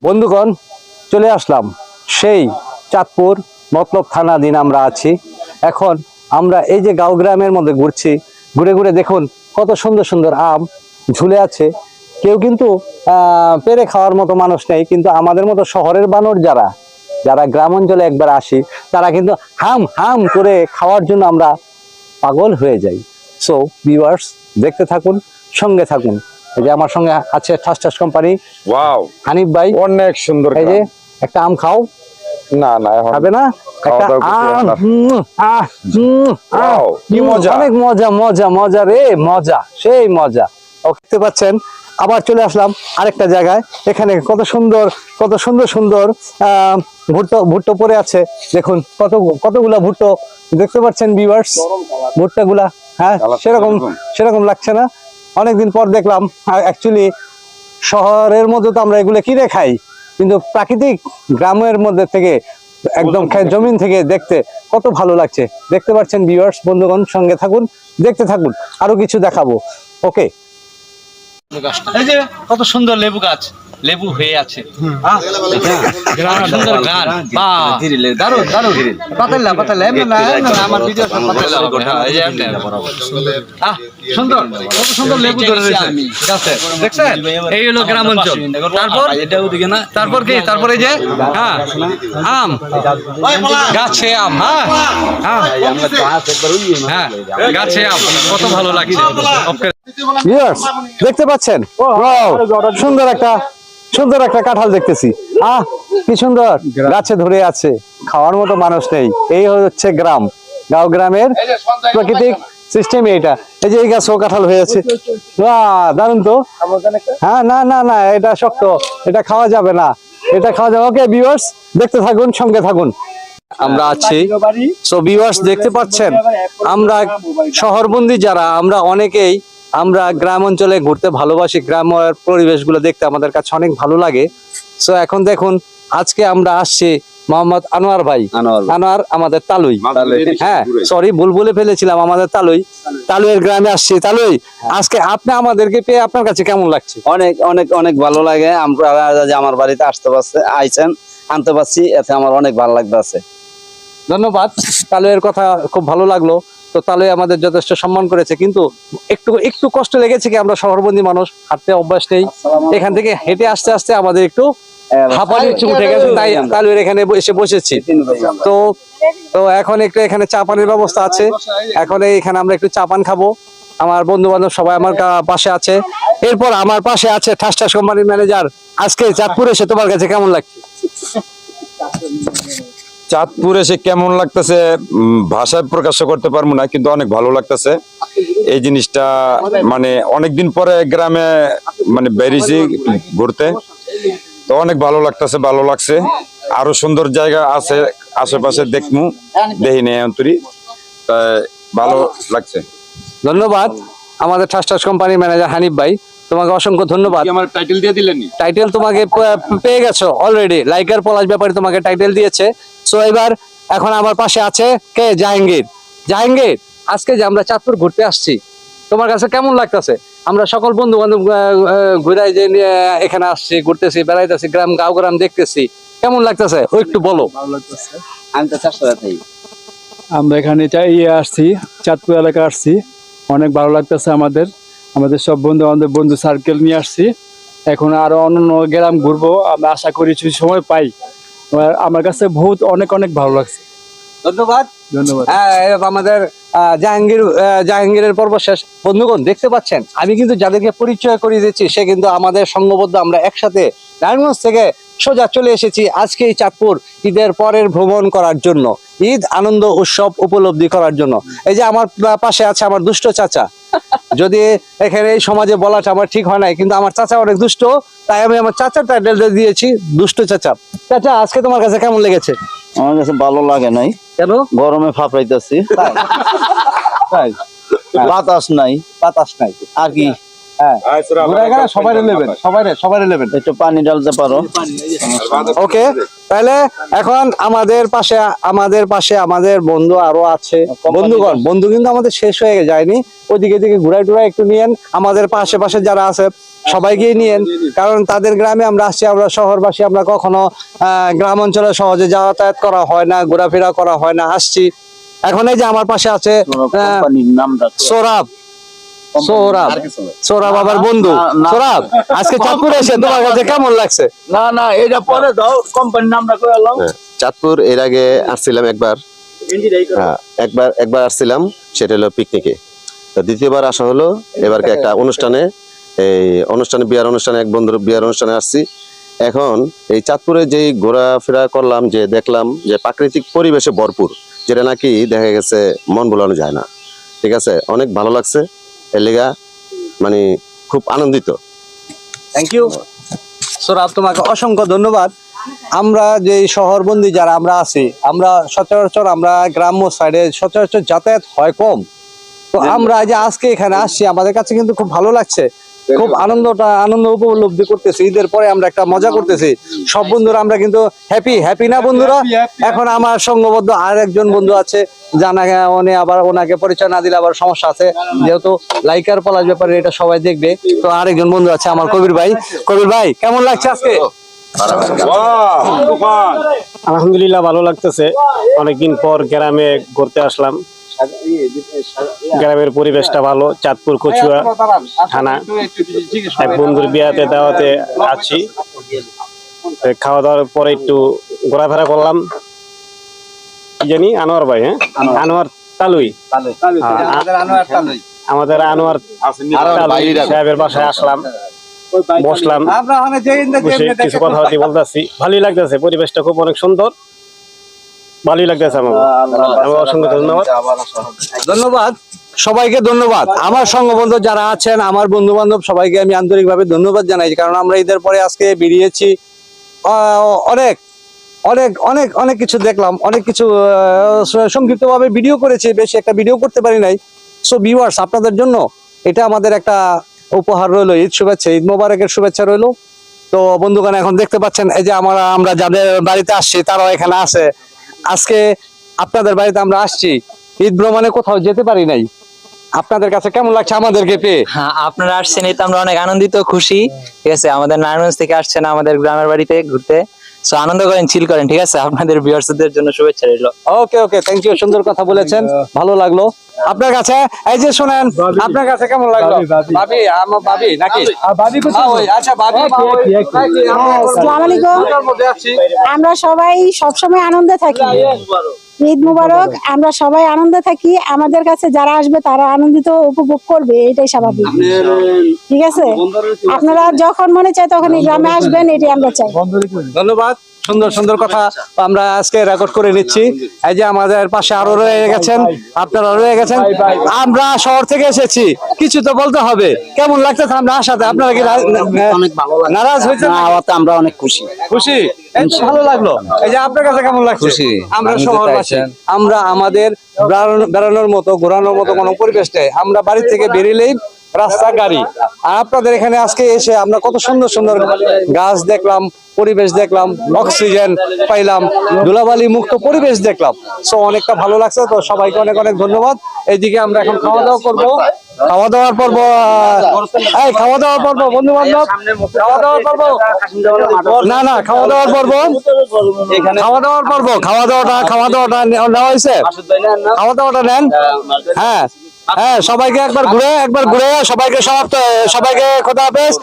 বন্ধুগণ, চলে আসলাম সেই চাঁদপুর মতলব থানাধীন আমরা আছি। এখন আমরা এই যে গাঁও গ্রামের মধ্যে ঘুরছি, ঘুরে ঘুরে দেখুন কত সুন্দর সুন্দর আম ঝুলে আছে। কেউ কিন্তু পেরে খাওয়ার মতো মানুষ নেই, কিন্তু আমাদের মতো শহরের বানর যারা যারা গ্রাম অঞ্চলে একবার আসি, তারা কিন্তু হাম হাম করে খাওয়ার জন্য আমরা পাগল হয়ে যাই। সো ভিউয়ার্স, দেখতে থাকুন, সঙ্গে থাকুন। এই যে আমার সঙ্গে আছে ঠাস ঠাস কোম্পানি, ওয়াও হানিফ ভাই। অনেক সুন্দর। এই যে একটা আম খাও। না না এখন খাবে না? একটা আম, ওয়াও কি মজা। অনেক মজা মজা মজা রে, মজা, সেই মজা। দেখতে পাচ্ছেন, আবার চলে আসলাম আরেকটা জায়গায়। এখানে কত সুন্দর কত সুন্দর সুন্দর ভুট্টো ভুট্টো পড়ে আছে। দেখুন কতগুলা ভুট্টো দেখতে পাচ্ছেন ভিউয়ার্স, ভুট্টাগুলা। হ্যাঁ, সেরকম সেরকম লাগছে না? অনেকদিন পর দেখলাম। অ্যাকচুয়ালি শহরের মধ্যে তো আমরা এগুলো কিনে খাই, কিন্তু প্রাকৃতিক গ্রামের মধ্যে থেকে একদম জমিন থেকে দেখতে কত ভালো লাগছে। দেখতে পাচ্ছেন ভিউয়ার্স, বন্ধুগণ, সঙ্গে থাকুন, দেখতে থাকুন, আরো কিছু দেখাবো। ওকে, এই যে কত সুন্দর লেবু গাছ, লেবু হয়ে আছে। সুন্দর গান, দারুন দারুন। পাতাল্লা পাতাল্লা আমার ভিডিও সুন্দর, কত সুন্দর লেবু ধরে রয়েছে গাছে, দেখছেন? এই হলো গ্রাম অঞ্চল। তারপর কি, তারপরে যে হ্যাঁ আম, গাছে আম। হ্যাঁ হ্যাঁ, গাছে আম, কত ভালো লাগছে। দেখতে পাচ্ছেন সুন্দর একটা কাঁঠাল দেখতেছি। কি সুন্দর, গাছে ধরে আছে, খাওয়ার মতো মানুষ নেই। এই হচ্ছে গ্রাম, গাঁও গ্রামের প্রাকৃতিক সিস্টেম এটা। এই যে এই গাছও কাঁঠাল হয়ে আছে, দারুন তো। হ্যাঁ, না না না, এটা শক্ত, এটা খাওয়া যাবে না, এটা খাওয়া যাবে। ওকে ভিউয়ার্স, দেখতে থাকুন, সঙ্গে থাকুন। আমরা আছি, সো ভিউয়ার্স দেখতে পাচ্ছেন, আমরা শহরবন্দি যারা, আমরা অনেকেই আমরা গ্রাম অঞ্চলে ঘুরতে ভালোবাসি। গ্রামের পরিবেশগুলো দেখতে আমাদের কাছে অনেক ভালো লাগে। সো এখন দেখুন, আজকে আমরা আসছি মোহাম্মদ আনোয়ার ভাই, আনোয়ার আমাদের তালুই। হ্যাঁ, সরি, ভুল বলে ফেলেছিলাম, আমাদের তালুইয়ের গ্রামে আসছি। তালুই, আজকে আপনি আমাদেরকে পেয়ে আপনার কাছে কেমন লাগছে? অনেক অনেক অনেক ভালো লাগে। আমরা আমার বাড়িতে আনতে পারছি, এতে আমার অনেক ভালো লাগতেছে। ধন্যবাদ। তালুইয়ের কথা খুব ভালো লাগলো। তো তালুই আমাদের যথেষ্ট সম্মান করেছে, কিন্তু একটু কষ্ট লেগেছে কি, আমরা শহরবন্দি মানুষ, হাঁটতে অভ্যাস নেই। এখান থেকে হেঁটে আসতে আসতে আমাদের একটু হাঁপানি উঠে গেছে, তাই তালুইয়ের এখানে এসে বসেছি। তো তো এখন একটু এখানে চা পানির ব্যবস্থা আছে। এখন এখানে আমরা একটু চা পান খাবো। আমার বন্ধু বান্ধব সবাই আমার পাশে আছে। এরপর আমার পাশে আছে ঠাস ঠাস কোম্পানির ম্যানেজার। আজকে চাঁদপুর এসে তোমার কাছে কেমন লাগছে? চাঁদপুর এসে কেমন লাগতেছে ভাষায় প্রকাশ করতে পারবো না, কিন্তু অনেক ভালো লাগতেছে। এই জিনিসটা মানে অনেকদিন পরে গ্রামে মানে বেরিয়েছি ঘুরতে, তো অনেক ভালো লাগতেছে, ভালো লাগছে। আরো সুন্দর জায়গা আছে আশেপাশে, দেখি নেই অন্তরি, তাই ভালো লাগছে। ধন্যবাদ আমাদের ঠাস ঠাস কোম্পানির ম্যানেজার হানিফ ভাই, তোমাকে অসংখ্য ধন্যবাদ। আমার টাইটেল দিয়ে দিলেন? টাইটেল তোমাকে পেয়ে গেছো অলরেডি, লাইকার পলাশ ব্যাপারী তোমাকে টাইটেল দিয়েছে। সো এবার এখন আমার পাশে আছে কে, জাহাঙ্গীর। জাহাঙ্গীর, আজকে যে আমরা চাঁদপুর ঘুরতে আসছি, তোমার কাছে কেমন লাগতেছে? আমরা সকল বন্ধু বান্ধব ঘুরাই যে এখানে আসছি, ঘুরতেছি, বেড়াইতেছি, গাঁও গ্রাম দেখতেছি, কেমন লাগতেছে ও একটু বলো। আমি তো আমরা এখানে আসছি, চাঁদপুর এলাকা আসছি, অনেক ভালো লাগতেছে আমাদের। আমাদের সব বন্ধু সার্কেল নিয়ে আসছি। এখন আরো অন্য গ্রাম ঘুরবো, আমরা আশা করি যদি সময় পাই। আমার কাছে বহুত অনেক অনেক ভালো লাগছে। ধন্যবাদ ধন্যবাদ। আমাদের জাহাঙ্গীরের পর্ব শেষ। বন্ধুগণ, দেখতে পাচ্ছেন, আমি কিন্তু যাদেরকে পরিচয় করিয়ে দিচ্ছি, সে কিন্তু আমাদের সঙ্গবদ্ধ। আমরা একসাথে নারায়ণগঞ্জ থেকে সোজা চলে এসেছি আজকে এই চাঁদপুর ঈদের পরের ভ্রমণ করার জন্য, ঈদ আনন্দ উৎসব উপলব্ধি করার জন্য। এই যে আমার পাশে আছে আমার দুষ্ট চাচা। যদি এখানে এই সমাজে বলাটা আমার ঠিক হয় নাই, কিন্তু আমার চাচা অনেক দুষ্ট, তাই আমি আমার চাচার টাইটেলটা দিয়েছি দুষ্ট চাচা। চাচা, আজকে তোমার কাছে কেমন লেগেছে? আমার কাছে ভালো লাগে নাই, কেন? গরমে ফাঁপাইতেছি, বাতাস নাই আর কি। সবাই নেবেন, একটু পানি ডালতে পারো। ওকে। তাহলে এখন আমাদের পাশে আমাদের বন্ধু আরো আছে, বন্ধু কিন্তু আমাদের শেষ হয়ে যায়নি, ওদিকে দিকে ঘুরাই টুরাই একটু নিয়েন, আমাদের পাশে যারা আছে সবাইকেই নিয়েন, কারণ তাদের গ্রামে আমরা আসছি, আমরা শহরবাসী, আমরা কখনো গ্রাম অঞ্চলে সহজে যাতায়াত করা হয় না, ঘোরাফেরা করা হয় না, আসছি। এখন এই যে আমার পাশে আছে সোহরাব আবার বন্ধু। সোহরাব, আজকে চাঁদপুরে এসে তোমার কাছে কেমন লাগছে? না এটা পরে দাও, কোম্পানির নামটা করে দাও। চাঁদপুর এর আগে আসছিলাম একবার, একবার আসছিলাম, সেটা হলো পিকনিকে। তো দ্বিতীয়বার আসা হলো এবারকে একটা অনুষ্ঠানে, বিয়ার অনুষ্ঠানে, এক বন্ধুর বিয়ার অনুষ্ঠানে আসছি। এখন এই চাঁদপুরে যেই ঘোরাফেরা করলাম, যে দেখলাম যে প্রাকৃতিক পরিবেশে ভরপুর, যেটা নাকি দেখা গেছে মন ভোলানো যায় না। ঠিক আছে, অনেক ভালো লাগছে, এর লেগা মানে খুব আনন্দিত। থ্যাংক ইউ সোহরাব, তোমাকে অসংখ্য ধন্যবাদ। আমরা যে শহরবন্দি যারা আমরা আছি, আমরা সচরাচর আমরা গ্রাম্য সাইডে সচরাচর যাতায়াত হয় কম, তো আমরা যে আজকে এখানে আসছি আমাদের কাছে কিন্তু খুব ভালো লাগছে, খুব আনন্দ উপলব্ধি করতেছি। ঈদের পরে আমরা একটা মজা করতেছি, সব বন্ধুরা আমরা কিন্তু হ্যাপি না বন্ধুরা? এখন আমার সঙ্গবদ্ধ আর একজন বন্ধু আছে, ওনাকে পরিচয় না দিলে আবার সমস্যা আছে, যেহেতু লাইকার পলাশ ব্যাপারে এটা সবাই দেখবে। তো আরেকজন বন্ধু আছে আমার কবির ভাই, কেমন লাগছে আজকে? আলহামদুলিল্লাহ ভালো লাগতেছে, অনেকদিন পর গ্রামে ঘুরতে আসলাম। গ্রামের পরিবেশটা ভালো, চাঁদপুর কচুয়া থানা, এক বন্ধুর বিয়াতে দাওয়াতে আছি। খাওয়া দাওয়ার পরে একটু ঘোরাফেরা করলাম। কি জানি আনোয়ার ভাই, হ্যাঁ আনোয়ার তালুই, আমাদের আনোয়ার সাহেবের বাসায় আসলাম, বসলাম, কিছু কথাবার্তা বলতেছি। ভালোই লাগতেছে, পরিবেশটা খুব অনেক সুন্দর, ভালোই লাগতেছে আমার। অসংখ্য ধন্যবাদ সবাইকে, ধন্যবাদ আমার সঙ্গবন্ধু যারা আছেন, আমার বন্ধু বান্ধব সবাইকে আমি আন্তরিকভাবে ধন্যবাদ জানাই, কারণ আমরা ঈদের পরে আজকে বেরিয়েছি, অনেক অনেক অনেক অনেক কিছু দেখলাম, অনেক কিছু সংক্ষিপ্তভাবে ভিডিও করেছি, বেশি একটা ভিডিও করতে পারি নাই। সো ভিউয়ার্স, আপনাদের জন্য এটা আমাদের একটা উপহার রইলো, ঈদ শুভেচ্ছা, ঈদ মোবারকের শুভেচ্ছা রইলো। তো বন্ধুগণ, এখন দেখতে পাচ্ছেন এই যে আমরা যাদের বাড়িতে আসছি তারাও এখানে আছে। আজকে আপনাদের বাড়িতে আমরা আসছি, ঈদ ভ্রমণে কোথাও যেতে পারি নাই। আপনাদের কাছে কেমন লাগছে আমাদেরকে পেয়ে? হ্যাঁ, আপনারা আসছেন, এতে আমরা অনেক আনন্দিত, খুশি। ঠিক আছে, আমাদের নারায়ণগঞ্জ থেকে আসছেন আমাদের গ্রামের বাড়িতে ঘুরতে, সো আনন্দ করেন, চিল করেন। ঠিক আছে, আপনাদের ভিউয়ার্সদের জন্য শুভেচ্ছা রইল। ওকে, থ্যাংক ইউ, সুন্দর কথা বলেছেন, ভালো লাগলো। আপনার কাছে এই যে শোনেন, আপনার কাছে কেমন লাগলো? ভাবি, আমার ভাবি নাকি? আচ্ছা ভাবি, আসসালামু আলাইকুম। আমরা সবাই সবসময় আনন্দে থাকি, ঈদ মুবারক। আমরা সবাই আনন্দে থাকি, আমাদের কাছে যারা আসবে তারা আনন্দিত উপভোগ করবে, এটাই স্বাভাবিক। ঠিক আছে, আপনারা যখন মনে চায় তখনই গ্রামে আসবেন, এটাই আমরা চাই। ধন্যবাদ, সুন্দর কথা আমরা আজকে রেকর্ড করে নিচ্ছি। এই যে আমাদের পাশে আরো রয়ে গেছেন, আপনারা রয়ে গেছেন। আমরা শহর থেকে এসেছি, কিছু তো বলতে হবে। কেমন লাগতেছে আমরা আসাতে? আপনারা কি নারাজ হয়েছেন? আমরা অনেক খুশি। ভালো লাগলো। এই যে আপনার কাছে কেমন লাগছে? আমরা শহরবাসী, আমরা আমাদের বেড়ানোর মতো, ঘোরানোর মতো কোনো পরিবেশ নেই। আমরা বাড়ি থেকে বেরিয়েলেই রাস্তা, গাড়ি। আর আপনাদের এখানে আজকে এসে আমরা কত সুন্দর গাছ দেখলাম, পরিবেশ দেখলাম, অক্সিজেন পাইলাম, ধুলাবালি মুক্ত পরিবেশ দেখলাম। সো অনেকটা ভালো লাগছে। তো সবাইকে অনেক ধন্যবাদ। এইদিকে আমরা এখন খাওয়া দাওয়া করবো, খাওয়া দাওয়ার পর্ব বন্ধু বান্ধব, খাওয়া দাওয়ার পর্ব না খাওয়া দাওয়ার পর্ব, খাওয়া দাওয়াটা নেওয়া হয়েছে, খাওয়া দাওয়াটা নেন। হ্যাঁ, সবাইকে একবার ঘুরে সবাইকে খোদা হাফেজ।